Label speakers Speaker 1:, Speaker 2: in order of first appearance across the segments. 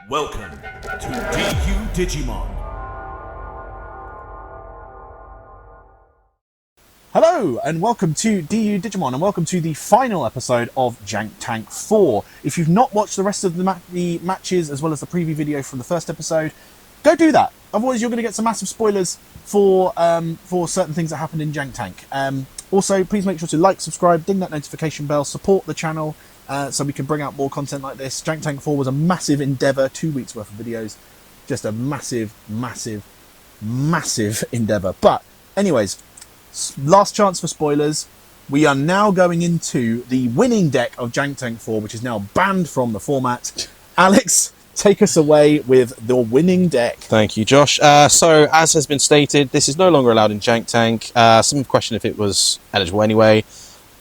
Speaker 1: Welcome to DU Digimon.
Speaker 2: Hello and welcome to DU Digimon and welcome to the final episode of Jank Tank 4. If you've not watched the rest of the matches as well as the preview video from the first episode, go do that. Otherwise you're going to get some massive spoilers for certain things that happened in Jank Tank. Also, please make sure to like, subscribe, ding that notification bell, support the channel so we can bring out more content like this. Jank Tank 4 was a massive endeavour, 2 weeks worth of videos. Just a massive endeavour. But anyways, last chance for spoilers. We are now going into the winning deck of Jank Tank 4, which is now banned from the format. Alex, take us away with the winning deck.
Speaker 3: Thank you, Josh. So, as has been stated, this is no longer allowed in Jank Tank. Some question if it was eligible anyway.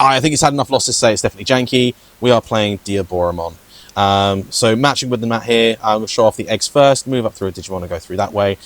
Speaker 3: I think it's had enough losses to say it's definitely janky. We are playing Diaboromon. So, matching with the mat here, we'll show off the eggs first, move up through a Digimon and go through that way.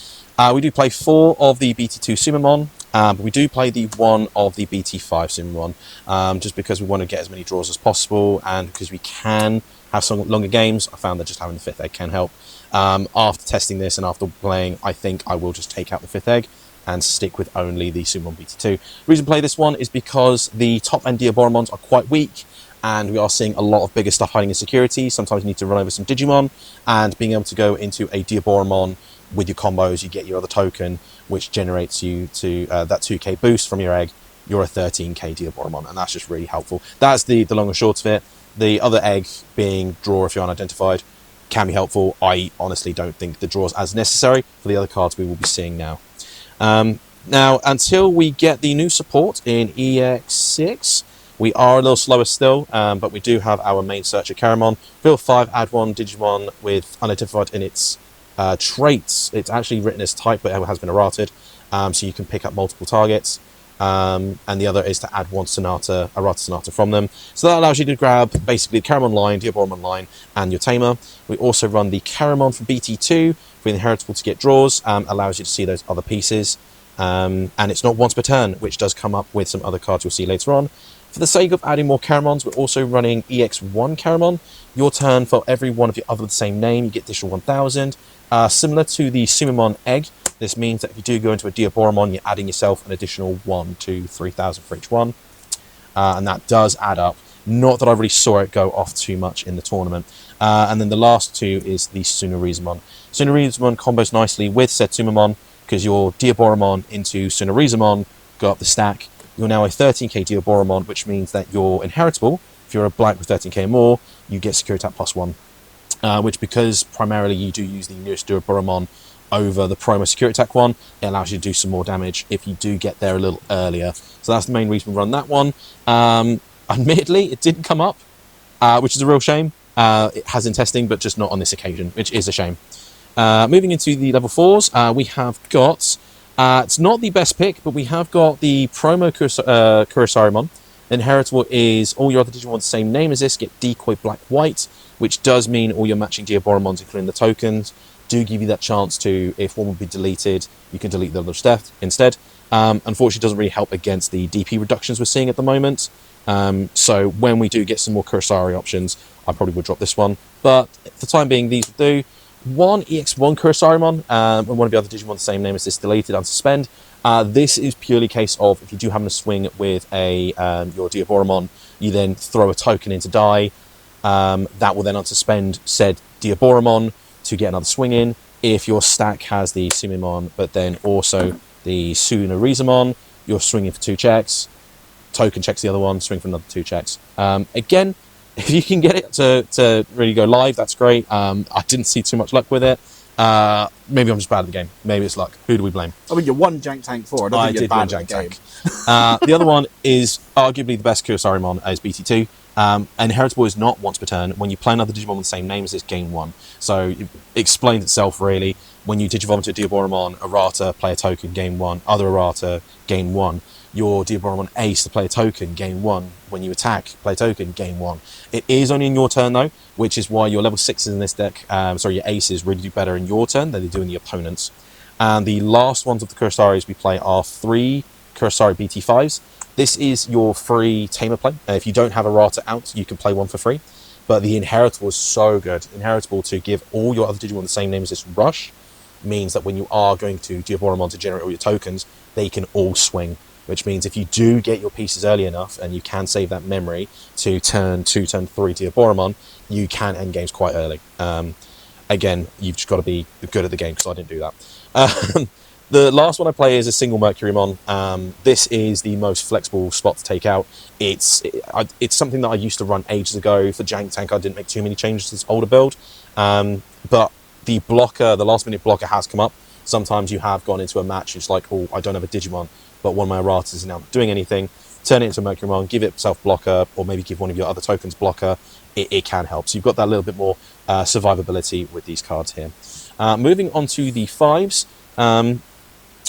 Speaker 3: We do play 4 of the BT2 Sumomon. But we do play the 1 of the BT5 Sumomon, just because we want to get as many draws as possible, and because we can have some longer games. I found that just having the 5th egg can help. After testing this and after playing, I think I will just take out the 5th egg and stick with only the Sumomon BT2. The reason to play this one is because the top end Diaboromons are quite weak, and we are seeing a lot of bigger stuff hiding in security. Sometimes you need to run over some Digimon, and being able to go into a Diaboromon with your combos, you get your other token, which generates you to that 2k boost from your egg. You're a 13k Diaboromon, and that's just really helpful. That's the long and short of it. The other egg being draw if you're unidentified can be helpful. I honestly don't think the draw is as necessary for the other cards we will be seeing now. Now, until we get the new support in EX6, we are a little slower still, but we do have our main searcher, Caramon. Build 5, add 1 Digimon with unidentified in its traits. It's actually written as type, but it has been errated, so you can pick up multiple targets. And the other is to add 1 errata sonata from them. So that allows you to grab basically the Caramon line, Diaboromon line, and your Tamer. We also run the Caramon from BT2 for inheritable to get draws, allows you to see those other pieces. And it's not once per turn, which does come up with some other cards you'll see later on. For the sake of adding more Caramons, we're also running EX1 Caramon. Your turn, for every one of your other the same name, you get additional 1000. Similar to the Sumomon egg, this means that if you do go into a Diaboromon, you're adding yourself an additional 1, 2, 3,000 for each one. And that does add up. Not that I really saw it go off too much in the tournament. And then the last 2 is the Tsunorizumon. Tsunorizumon combos nicely with said Sumomon, because your Diaboromon into Tsunorizumon go up the stack. You're now a 13k Diaboromon, which means that you're inheritable. If you're a black with 13k or more, you get Securitat +1. Which, because primarily you do use the newest Diaboromon over the promo Securitat one, it allows you to do some more damage if you do get there a little earlier. So that's the main reason we run that one. Admittedly, it didn't come up, which is a real shame. It has in testing, but just not on this occasion, which is a shame. Moving into the level 4s, we have got, it's not the best pick, but we have got the promo Kurisarimon. Inheritable is all your other Digimon the same name as this, get Decoy Black White, which does mean all your matching Diaboromons, including the tokens, do give you that chance to, if one would be deleted, you can delete the other instead. Unfortunately, it doesn't really help against the DP reductions we're seeing at the moment. So when we do get some more Kurisari options, I probably would drop this one. But for the time being, these will do. 1 EX1 Kurisarimon, and one of the other Digimon the same name as this, deleted, unsuspend. This is purely a case of if you do have a swing with your Diaboromon, you then throw a token into die. That will then unsuspend said Diaboromon to get another swing in. If your stack has the Sumomon, but then also the Tsunorizumon, you're swinging for 2 checks. Token checks the other one, swing for another 2 checks. Again, if you can get it to really go live, that's great. I didn't see too much luck with it. Maybe I'm just bad at the game. Maybe it's luck. Who do we blame?
Speaker 2: I mean, you won Jank Tank 4. I think you're bad at the game.
Speaker 3: The other one is arguably the best Kurisarimon as BT2. Inheritable is not once per turn. When you play another Digimon with the same name as this, gain 1. So it explains itself really. When you Digivolve into a Diaboromon, errata, play a token, gain 1. Other errata, gain 1. Your Diaboromon ace to play a token, gain 1. When you attack, play a token, gain 1. It is only in your turn though, which is why your level 6s in this deck, your aces really do better in your turn than they do in the opponent's. And the last ones of the Kurisaris we play are 3 Kurisari BT5s. This is your free Tamer play. If you don't have errata out, you can play one for free. but the inheritable is so good. Inheritable to give all your other Digimon the same name as this Rush means that when you are going to Diaboromon to generate all your tokens, they can all swing, which means if you do get your pieces early enough and you can save that memory to turn 2, turn 3 Diaboromon, you can end games quite early. Again, you've just got to be good at the game, because I didn't do that. The last one I play is a single Mercurymon. This is the most flexible spot to take out. It's something that I used to run ages ago. For Jank Tank, I didn't make too many changes to this older build. But the blocker, the last minute blocker has come up. Sometimes you have gone into a match, it's like, oh, I don't have a Digimon, but one of my erratas is now not doing anything. Turn it into a Mercurymon, give it self-blocker, or maybe give one of your other tokens blocker. It can help. So you've got that little bit more survivability with these cards here. Moving on to the 5s.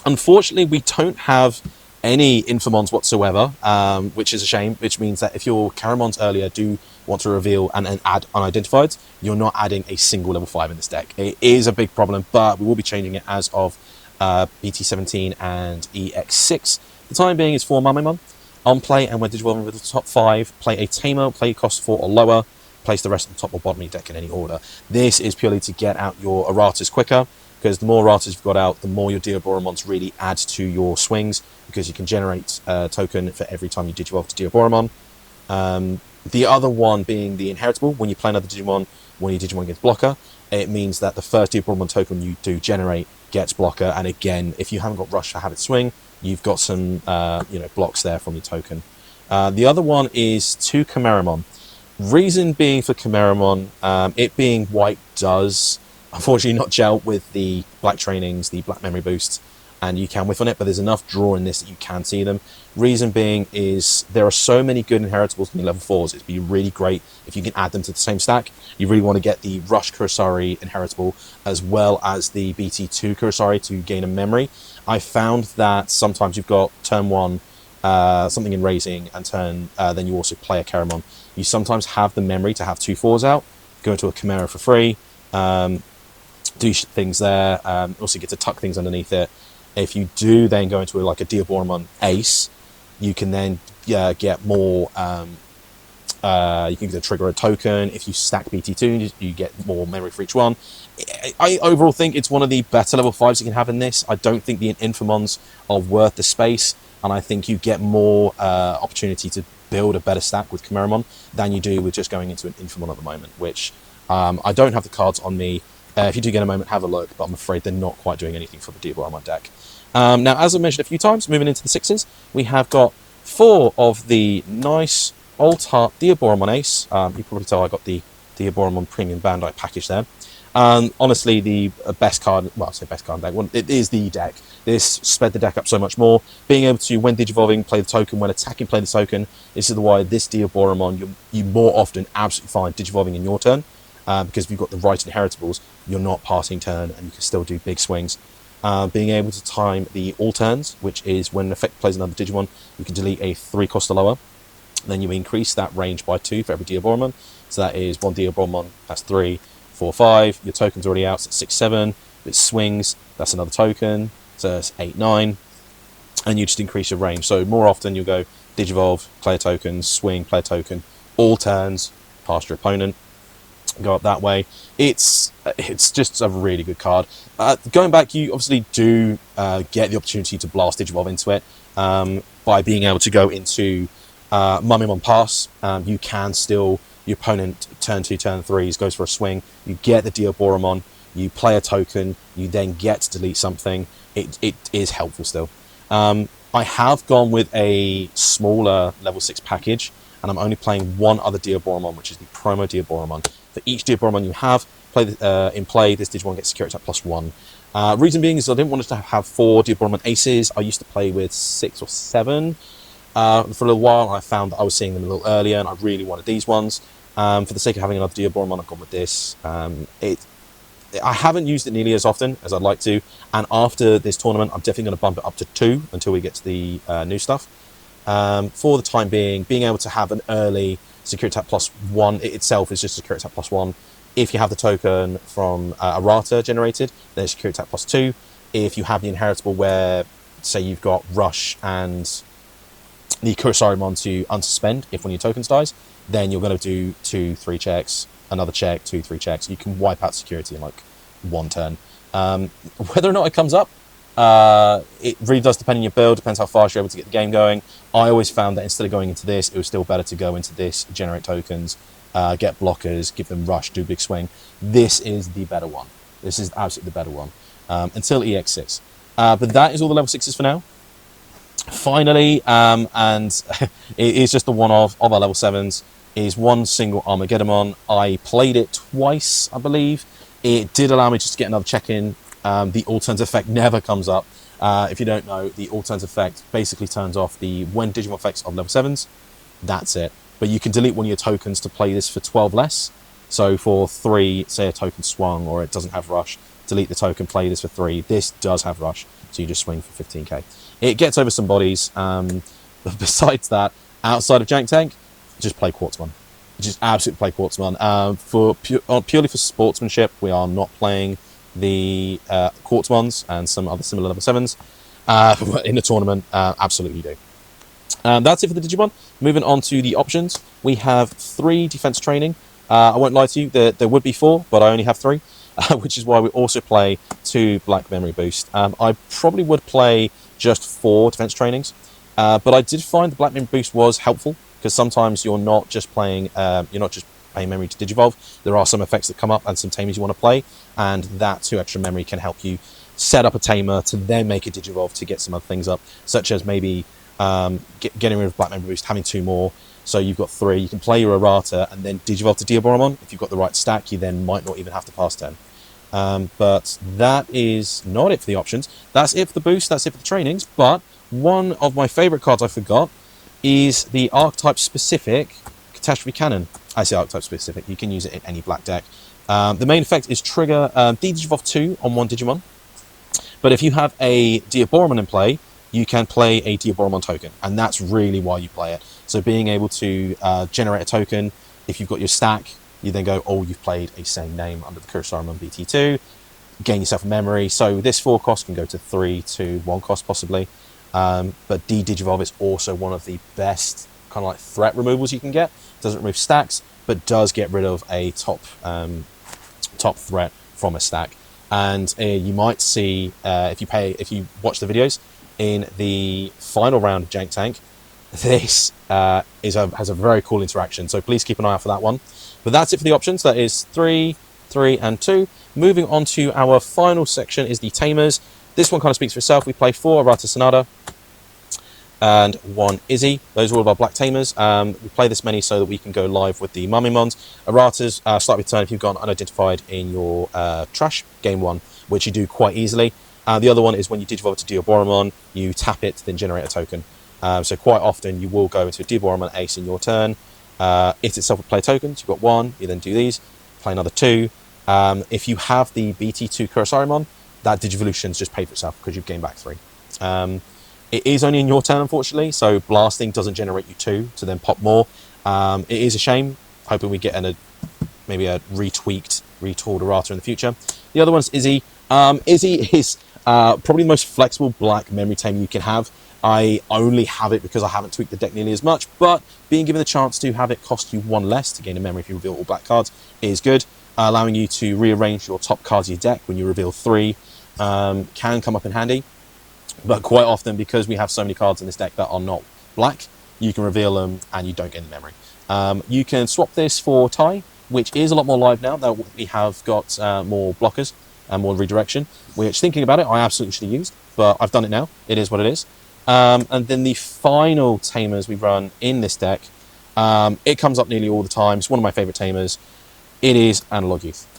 Speaker 3: Unfortunately, we don't have any Infamons whatsoever, which is a shame, which means that if your Caramons earlier do want to reveal and add unidentifieds, you're not adding a single level 5 in this deck. It is a big problem, but we will be changing it as of BT17 and EX6. The time being is 4 Mamemon. On play, and when Digivolving with the top 5, play a Tamer, play cost 4 or lower, place the rest on top or bottom of your deck in any order. This is purely to get out your erratas quicker, because the more erratas you've got out, the more your Diaboromons really add to your swings, because you can generate a token for every time you Digivolve to Diaboromon. The other one being the Inheritable. When you play another Digimon, when your Digimon gets blocker, it means that the first Diaboromon token you do generate gets blocker, and again, if you haven't got Rush to have it swing, you've got some blocks there from your token. The other one is 2 Chimeramon. Reason being for Chimeramon, it being white does unfortunately not gel with the black trainings, the black memory boosts, and you can whiff on it, but there's enough draw in this that you can see them. Reason being is there are so many good inheritables in the level 4s. It'd be really great if you can add them to the same stack. You really want to get the Rush Kurosari inheritable as well as the BT2 Kurosari to gain a memory. I found that sometimes you've got turn 1 something in raising, and turn then you also play a Caramon. You sometimes have the memory to have 2 4s out, go into a Chimera for free, do things there, also get to tuck things underneath it. If you do then go into like a Diaboromon Ace, you can then get more, you can trigger a token. If you stack BT2, you get more memory for each one. I overall think it's one of the better level 5s you can have in this. I don't think the Infamons are worth the space, and I think you get more opportunity to build a better stack with Chimeramon than you do with just going into an Infamon at the moment, which I don't have the cards on me. If you do get a moment, have a look, but I'm afraid they're not quite doing anything for the Diaboromon deck. Now, as I mentioned a few times, moving into the 6s, we have got 4 of the nice Old Heart Diaboromon Ace. You can probably tell I got the Diaboromon Premium Bandai package there. Honestly, the best card, well, I say best card deck, it is the deck. This sped the deck up so much more. Being able to, when Digivolving, play the token, when attacking, play the token. This is why this Diaboromon, you more often absolutely find Digivolving in your turn. Because if you've got the right inheritables, you're not passing turn, and you can still do big swings. Being able to time the all turns, which is when an effect plays another Digimon, you can delete a 3 cost or lower. Then you increase that range by 2 for every Diaboromon. So that is 1 Diaboromon, that's 3, 4, 5. Your token's already out, so it's 6, 7. If it swings, that's another token, so it's 8, 9. And you just increase your range. So more often you'll go Digivolve, play a token, swing, play a token, all turns, past your opponent. Go up that way. It's just a really good card. Going back, you obviously do get the opportunity to blast Digivolve into it by being able to go into Mamemon Pass. You can still, your opponent turn 2, turn 3s, goes for a swing. You get the Diaboromon, you play a token, you then get to delete something. It is helpful still. I have gone with a smaller level 6 package, and I'm only playing one other Diaboromon, which is the promo Diaboromon. For each Diaboromon you have in play, this Digimon gets security at +1. Reason being is I didn't want to have 4 Diaboromon Aces. I used to play with 6 or 7 for a little while, and I found that I was seeing them a little earlier, and I really wanted these ones. For the sake of having another Diaboromon, I've gone with this. I haven't used it nearly as often as I'd like to, and after this tournament, I'm definitely going to bump it up to 2 until we get to the new stuff. For the time being able to have an early Security Tap +1 itself is just Security Tap +1. If you have the token from Errata generated, then Security Tap +2. If you have the inheritable where, say, you've got Rush and the Kurosarimon to unsuspend if one of your tokens dies, then you're going to do 2-3 checks, another check, 2-3 checks. You can wipe out security in like one turn. Whether or not it comes up, it really does depend on your build, depends how fast you're able to get the game going. I always found that instead of going into this, it was still better to go into this, generate tokens, get blockers, give them rush, do big swing. This is the better one. This is absolutely the better one. Until EX6. But that is all the level 6s for now. Finally, and it is just the one of our level 7s, is one single Armageddon. I played it twice, I believe. It did allow me just to get another check-in. The alternative effect never comes up. If you don't know, the alternative effect basically turns off the when Digimon effects of level 7s. That's it. But you can delete one of your tokens to play this for 12 less. So for 3, say a token swung or it doesn't have rush, delete the token, play this for 3. This does have rush, so you just swing for 15k. It gets over some bodies. But besides that, outside of Jank Tank, just play Quartzmon. Just absolutely play Quartzmon. Purely for sportsmanship, we are not playing the Quartzmons and some other similar level 7s. In the tournament, absolutely do. That's it for the Digimon. Moving on to the options, we have 3 defense training. I won't lie to you, there would be 4, but I only have 3, which is why we also play 2 Black Memory Boost. I probably would play just 4 defense trainings, but I did find the Black Memory Boost was helpful, because sometimes you're not just playing memory to Digivolve. There are some effects that come up and some tamers you want to play, and that 2 extra memory can help you set up a tamer to then make a Digivolve to get some other things up, such as maybe getting rid of Black Memory Boost, having 2 more. So you've got 3. You can play your errata and then Digivolve to Diaboromon. If you've got the right stack, you then might not even have to pass 10. But that is not it for the options. That's it for the boost. That's it for the trainings. But one of my favourite cards I forgot is the archetype-specific Catastrophe Cannon. I say archetype-specific. You can use it in any black deck. The main effect is trigger Digivolve 2 on one Digimon. But if you have a Diaboromon in play, you can play a Diaboromon token, and that's really why you play it. So being able to generate a token, if you've got your stack, you then go, oh, you've played a same name under the Kurosarimon BT2, gain yourself a memory. So this 4 cost can go to 3 to 1 cost possibly. But Digivolve is also one of the best kind of like threat removals you can get. Doesn't remove stacks, but does get rid of a top threat from a stack. And you might see if you watch the videos in the final round of Jank Tank, this has a very cool interaction. So please keep an eye out for that one. But that's it for the options. That is 3, 3, and 2. Moving on to our final section is the tamers. This one kind of speaks for itself. We play 4 Arata Sonata and 1 Izzy. Those are all of our black tamers. We play this many so that we can go live with the Mummymons. Aratas start with turn if you've gone unidentified in your trash, game 1, which you do quite easily. The other one is when you Digivolve to Diaboromon, you tap it, then generate a token. So quite often you will go into a Diaboromon Ace in your turn. It itself will play tokens. You've got 1, you then do these, play another 2. If you have the BT2 Kurosarimon, that Digivolution's just paid for itself because you've gained back 3. It is only in your turn, unfortunately, so blasting doesn't generate you 2 to then pop more. It is a shame. Hoping we get maybe a retooled errata in the future. The other one's Izzy. Izzy is probably the most flexible black memory tamer you can have. I only have it because I haven't tweaked the deck nearly as much, but being given the chance to have it cost you 1 less to gain a memory if you reveal all black cards is good. Allowing you to rearrange your top cards of your deck when you reveal 3 can come up in handy. But quite often, because we have so many cards in this deck that are not black, you can reveal them and you don't get the memory. You can swap this for Tai, which is a lot more live now that we have got more blockers and more redirection, which, thinking about it, I absolutely should have used, but I've done it now. It is what it is. And then the final tamers we run in this deck, it comes up nearly all the time. It's one of my favourite tamers. It is Analog Youth.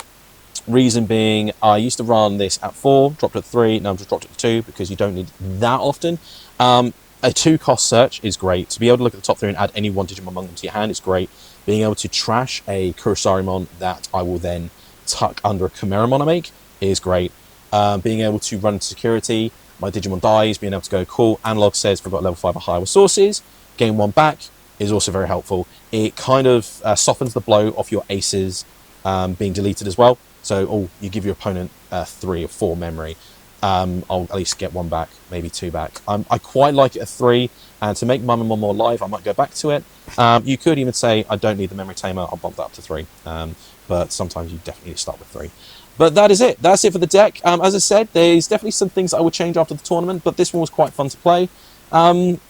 Speaker 3: Reason being, I used to run this at 4, dropped it to 3, now I've just dropped it to 2 because you don't need that often. A 2-cost search is great. To be able to look at the top 3 and add any 1 Digimon among them to your hand is great. Being able to trash a Kurosarimon that I will then tuck under a Chimeramon I make is great. Being able to run into security, my Digimon dies, being able to go, cool, Analog says we've got level 5 or higher with sources, gain 1 back is also very helpful. It kind of softens the blow off your aces being deleted as well. So, you give your opponent 3 or 4 memory. I'll at least get one back, maybe two back. I quite like it at 3, and to make Mum and Mum more live, I might go back to it. You could even say, I don't need the memory tamer, I'll bump that up to 3. But sometimes you definitely need to start with 3. But that is it. That's it for the deck. As I said, there's definitely some things I would change after the tournament, but this one was quite fun to play.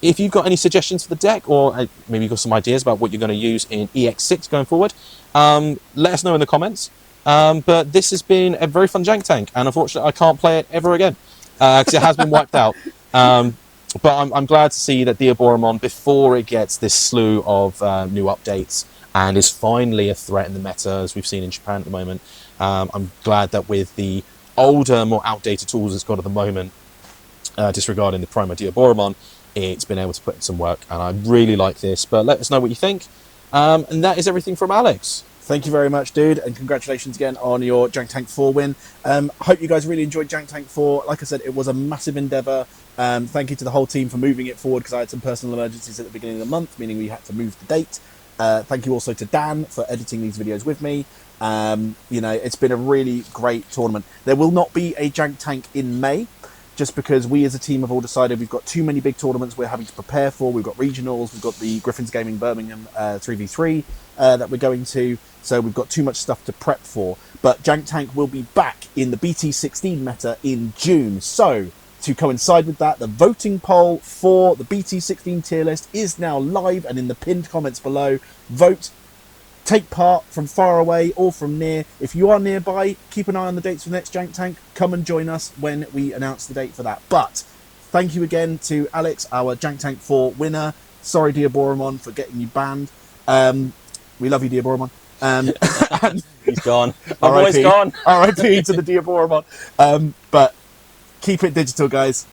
Speaker 3: If you've got any suggestions for the deck, or maybe you've got some ideas about what you're going to use in EX6 going forward, let us know in the comments. But this has been a very fun Jank Tank, and unfortunately I can't play it ever again, because it has been wiped out. But I'm glad to see that Diaboromon, before it gets this slew of new updates, and is finally a threat in the meta, as we've seen in Japan at the moment. I'm glad that with the older, more outdated tools it's got at the moment, disregarding the Primo Diaboromon, it's been able to put in some work, and I really like this. But let us know what you think. And that is everything from Alex.
Speaker 2: Thank you very much, dude, and congratulations again on your Jank Tank 4 win. Hope you guys really enjoyed Jank Tank 4. Like I said, it was a massive endeavour. Thank you to the whole team for moving it forward, because I had some personal emergencies at the beginning of the month, meaning we had to move the date. Thank you also to Dan for editing these videos with me. You know, it's been a really great tournament. There will not be a Jank Tank in May, just because we as a team have all decided we've got too many big tournaments we're having to prepare for. We've got regionals, we've got the Griffins Gaming Birmingham 3v3 that we're going to, so we've got too much stuff to prep for. But Jank Tank will be back in the BT16 meta in June, so to coincide with that, the voting poll for the BT16 tier list is now live and in the pinned comments below. Vote. Take part from far away or from near. If you are nearby, keep an eye on the dates for the next Jank Tank. Come and join us when we announce the date for that. But thank you again to Alex, our Jank Tank 4 winner. Sorry, Diaboromon, for getting you banned. We love you, Diaboromon.
Speaker 3: He's gone. My boy's gone.
Speaker 2: R.I.P. to the Diaboromon. But keep it digital, guys.